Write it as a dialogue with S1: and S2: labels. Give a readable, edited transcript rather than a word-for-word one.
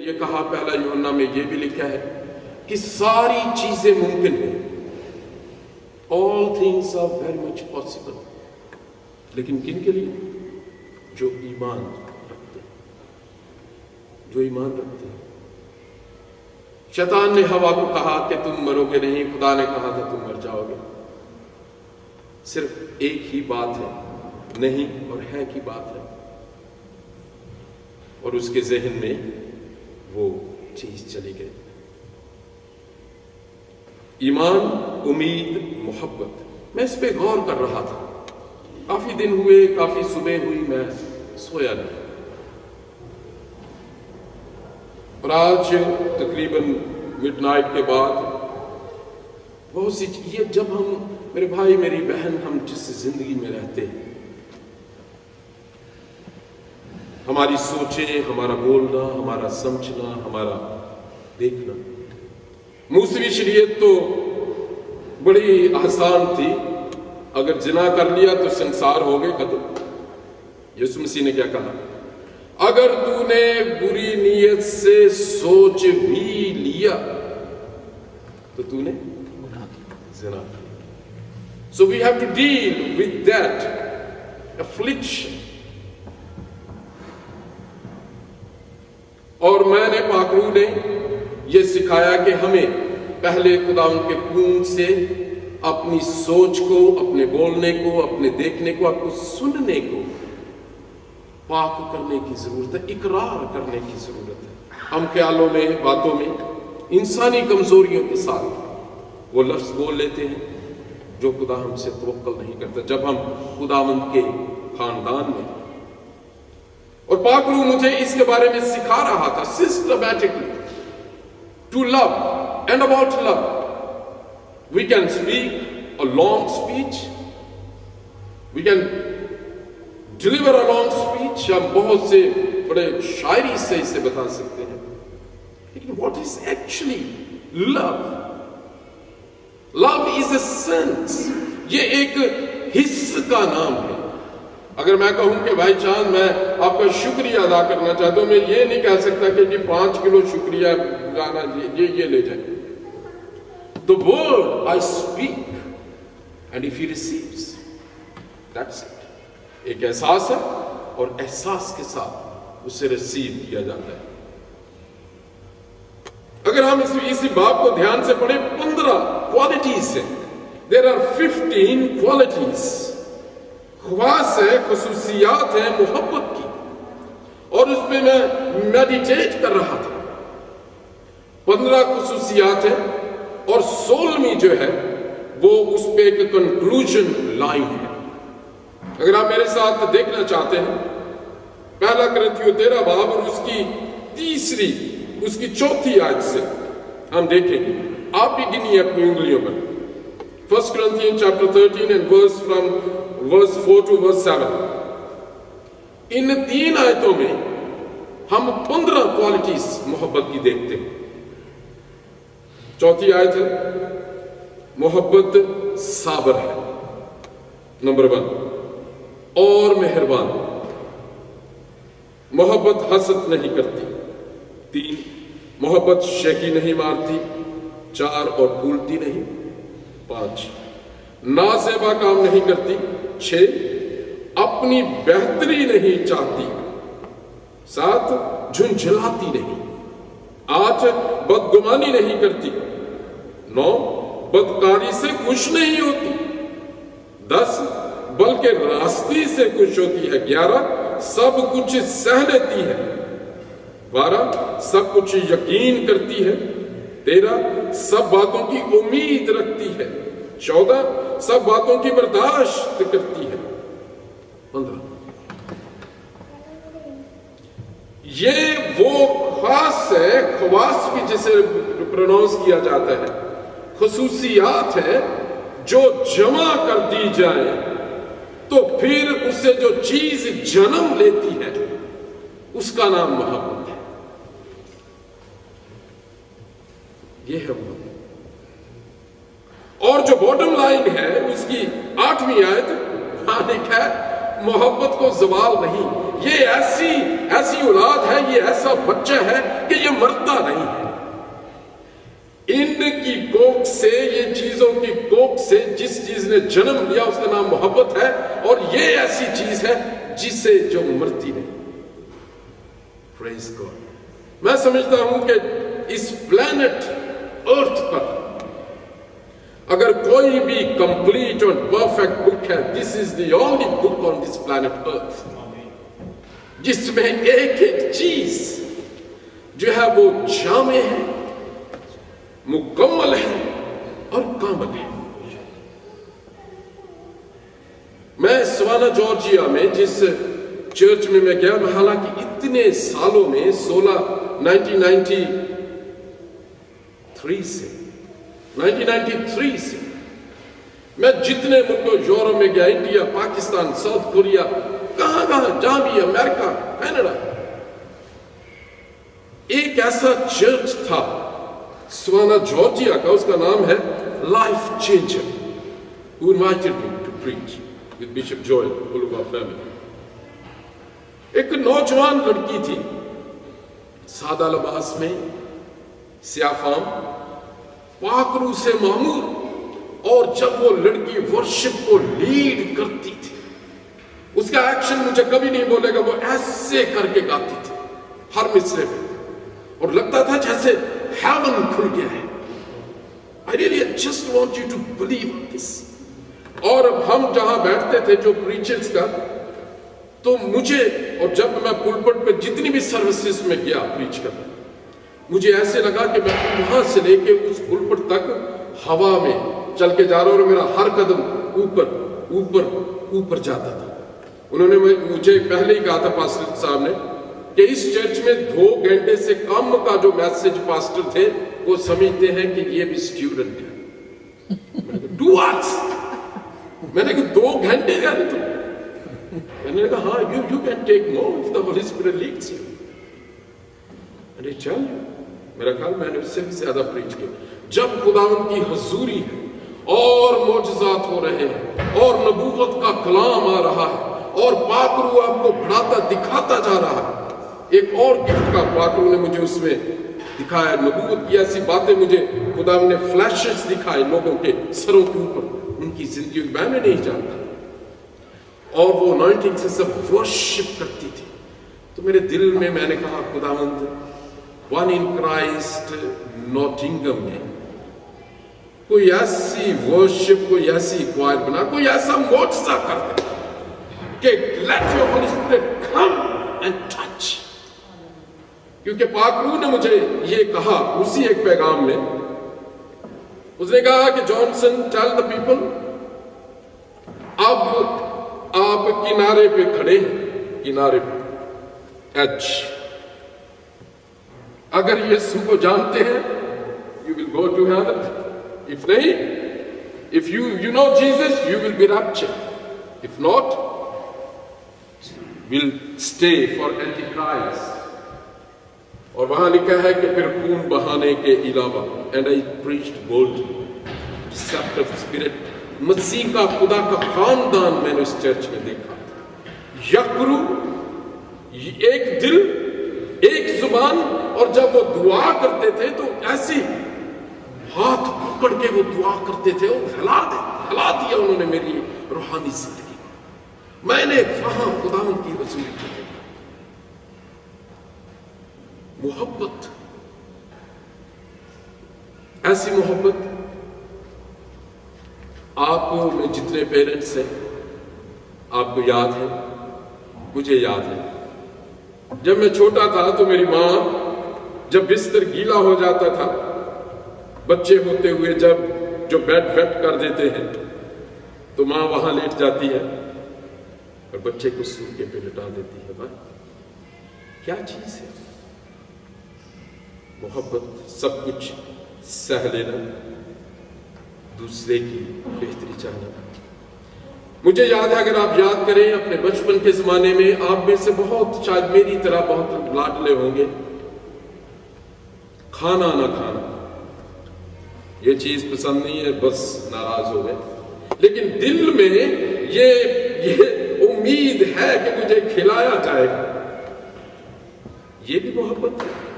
S1: یہ کہا پہلا یوحنا میں یہ بھی لکھا ہے کہ ساری چیزیں ممکن ہیں. All things are very much possible. لیکن کن کے لیے؟ جو ایمان رکھتے ہیں. جو ایمان رکھتے ہیں. شیطان نے ہوا کو کہا کہ تم مرو گے نہیں، خدا نے کہا تھا تم مر جاؤ گے. صرف ایک ہی بات ہے، نہیں اور ہے کی بات ہے، اور اس کے ذہن میں وہ چیز چلی گئی. ایمان، امید، محبت. میں اس پہ غور کر رہا تھا. کافی دن ہوئے، کافی صبح ہوئی، میں سویا نہیں. اور آج تقریباً مڈ نائٹ کے بعد بہت سی یہ جب ہم، میرے بھائی میری بہن، ہم جس زندگی میں رہتے ہیں، ہماری سوچیں، ہمارا بولنا، ہمارا سمجھنا، ہمارا دیکھنا. موسوی شریعت تو بڑی آسان تھی. اگر زنا کر لیا تو سنسار ہو گئے، ختم. یسوع مسیح نے کیا کہا؟ اگر تو نے بری نیت سے سوچ بھی لیا تو تو نے زنا کیا. So we have to deal with that affliction. اور میں نے پاک روح نے یہ سکھایا کہ ہمیں پہلے خدا ان کے خون سے اپنی سوچ کو، اپنے بولنے کو، اپنے دیکھنے کو، اپنے سننے کو پاک کرنے کی ضرورت ہے، اقرار کرنے کی ضرورت ہے. ہم خیالوں میں، باتوں میں، انسانی کمزوریوں کے ساتھ وہ لفظ بول لیتے ہیں جو خدا ہم سے توقع نہیں کرتا. جب ہم خداوند کے خاندان میں، اور پاک روح مجھے اس کے بارے میں سکھا رہا تھا systematically to love and about love. We can speak a long speech, we can deliver a long speech. ہم بہت سے بڑے شاعری سے اسے بتا سکتے ہیں، لیکن what is actually love? Love is a sense. یہ ایک حس کا نام ہے. اگر میں کہوں کہ بھائی چاند میں آپ کا شکریہ ادا کرنا چاہتا ہوں، میں یہ نہیں کہہ سکتا کہ جی 5 کلو شکریہ گانا یہ لے جائیں. The word I speak and if he receives, that's it. ایک احساس ہے اور احساس کے ساتھ اسے ریسیو کیا جاتا ہے. اگر ہم اسی باب کو دھیان سے پڑھیں، 15 qualities ہیں. There are 15 qualities. خواص ہے، خصوصیات ہیں محبت کی، اور اس پہ میں میڈیٹیٹ کر رہا تھا. 15 خصوصیات ہیں، اور 16ویں جو ہے وہ اس پہ ایک کنکلوژن لائن ہے. اگر آپ میرے ساتھ دیکھنا چاہتے ہیں، پہلا کرنتھیوں 13 باب اور اس کی 4تھی آیت سے ہم دیکھیں گے. آپ بھی گنیے اپنی انگلیوں پر. 1 Corinthians chapter 13 and verse 4 to verse 7. ان 3 آیتوں میں ہم 15 کوالٹیز محبت کی دیکھتے ہیں. 4تھی آیت ہے، محبت صابر ہے، نمبر 1، اور مہربان. محبت حسد نہیں کرتی. 3، محبت شیخی نہیں مارتی. 4، اور بھولتی نہیں. 5، نازیبا کام نہیں کرتی. 6، اپنی بہتری نہیں چاہتی. 7، جھنجھلاتی نہیں. 8، بدگمانی نہیں کرتی. 9، بدکاری سے خوش نہیں ہوتی. 10، بلکہ راستی سے خوش ہوتی ہے. 11، سب کچھ سہ لیتی ہے. 12، سب کچھ یقین کرتی ہے. 13، سب باتوں کی امید رکھتی ہے. 14، سب باتوں کی برداشت کرتی ہے. 15، یہ وہ خاص ہے، خواص بھی جسے پروناؤنس کیا جاتا ہے، خصوصیات ہے جو جمع کر دی جائیں تو پھر اسے جو چیز جنم لیتی ہے اس کا نام محبت ہے. یہ ہے محبت. اور جو باٹم لائن ہے اس کی 8ویں آیت، وہاں لکھا ہے محبت کو زوال نہیں. یہ ایسی اولاد ہے، یہ ایسا بچہ ہے کہ یہ مرتا نہیں ہے۔ ان کی کوکھ سے، یہ چیزوں کی کوکھ سے جس چیز نے جنم لیا اس کا نام محبت ہے، اور یہ ایسی چیز ہے جسے جو مرتی نہیں۔ پریز گاڈ۔ میں سمجھتا ہوں کہ اس پلانٹ ارتھ پر اگر کوئی بھی کمپلیٹ اور پرفیکٹ بک ہے، دس از the only book on this planet ارتھ، جس میں ایک ایک چیز جو ہے وہ جامع ہے، مکمل ہے اور کامل ہے۔ میں سوانا جارجیا میں جس چرچ میں گیا، میں حالانکہ اتنے سالوں میں 1993 سے میں جتنے ملکوں، یورپ میں گیا، انڈیا، پاکستان، ساؤتھ کوریا، کہاں جہاں بھی، امریکہ، کینیڈا، ایک ایسا چرچ تھا سوانا جارجیا کا، اس کا نام ہے life changer, who invited me to preach with Bishop Joel, full of our family۔ ایک نوجوان لڑکی تھی، سادہ لباس میں، سیاہ فام، پاک روح سے معمور، اور جب وہ لڑکی ورشپ کو لیڈ کرتی تھی، اس کا ایکشن مجھے کبھی نہیں بولے گا، وہ ایسے کر کے گاتی تھی ہر مصرے میں، اور لگتا تھا جیسے ہیون کھل گیا ہے۔ I really just want you to believe this۔ اور اب ہم جہاں بیٹھتے تھے جو پریچرز کا، تو مجھے، اور جب میں پلپٹ پہ جتنی بھی سروسز میں گیا پریچ کرنا، مجھے ایسے لگا کہ میں وہاں سے لے کے اس پلپٹ تک ہوا میں چل کے جا رہا ہوں، اور میرا ہر قدم اوپر اوپر اوپر جاتا تھا۔ انہوں نے مجھے پہلے ہی کہا تھا پاسٹر صاحب نے کہ اس چرچ میں 2 گھنٹے سے کم کا جو میسج پاسٹر تھے وہ سمجھتے ہیں کہ یہ بھی اسٹوڈنٹ ہے۔ میں نے کہا 2 hours، میں نے کہا 2 گھنٹے کا نہیں، میں نے کہا ہاں you can take more if the Holy Spirit leads you۔ میں نے چل، میرا خیال میں نے اس سے بھی زیادہ پریچ کیا۔ جب خداوند کی حضوری ہے اور معجزات ہو رہے ہیں اور نبوت کا کلام آ رہا ہے اور پاک روح آپ کو بڑھاتا دکھاتا جا رہا ہے۔ ایک اور گفٹ کا پاک روح نے مجھے اس میں دکھایا، نبوت کی ایسی باتیں مجھے خداوند نے فلیشز دکھائے لوگوں کے سروں کے اوپر، ان کی زندگی میں نہیں جانتا، اور وہ انوائنٹنگ سے سب ورشپ کرتی تھی۔ تو میرے دل میں نے کہا خداوند، ون ان کرائسٹ نوٹنگم میں کوئی ایسی ورشپ، کوئی ایسی کوائر بنا، کوئی ایسا معجزہ کر دے کہ لیٹ یور ہالی اسپرٹ کم اینڈ ٹچ۔ کیونکہ پاک روح نے مجھے یہ کہا اسی ایک پیغام میں، اس نے کہا کہ جانسن ٹیل دا پیپل، اب آپ کنارے پہ کھڑے ہیں، کنارے پہ ایج، اگر یسوع کو جانتے ہیں you will go to heaven، if نہیں، if you know Jesus you will be raptured، if not will stay for Antichrist۔ اور وہاں لکھا ہے کہ پھر خون بہانے کے علاوہ and I preached boldly receptive spirit، مسیح کا، خدا کا خاندان میں نے اس چرچ میں دیکھا، یک روح، ایک دل، ایک زبان، اور جب وہ دعا کرتے تھے تو ایسی ہاتھ پکڑ کے وہ دعا کرتے تھے، اور ہلا دیا انہوں نے میری روحانی زندگی کو۔ میں نے وہاں خداوند کی حضوری کو دیکھا، محبت، ایسی محبت۔ آپ میں جتنے پیرنٹس ہیں آپ کو یاد ہے، مجھے یاد ہے، جب میں چھوٹا تھا تو میری ماں جب بستر گیلا ہو جاتا تھا، بچے ہوتے ہوئے جب جو بیڈ ویٹ کر دیتے ہیں تو ماں وہاں لیٹ جاتی ہے اور بچے کو سوکے پہ لٹا دیتی ہے۔ بھائی کیا چیز ہے محبت، سب کچھ سہ لینا، دوسرے کی بہتری چاہنا۔ مجھے یاد ہے، اگر آپ یاد کریں اپنے بچپن کے زمانے میں، آپ میں سے بہت شاید میری طرح بہت لاڈلے ہوں گے، کھانا نہ کھانا، یہ چیز پسند نہیں ہے بس ناراض ہو گئے، لیکن دل میں یہ امید ہے کہ تجھے کھلایا جائے گا. یہ بھی محبت ہے.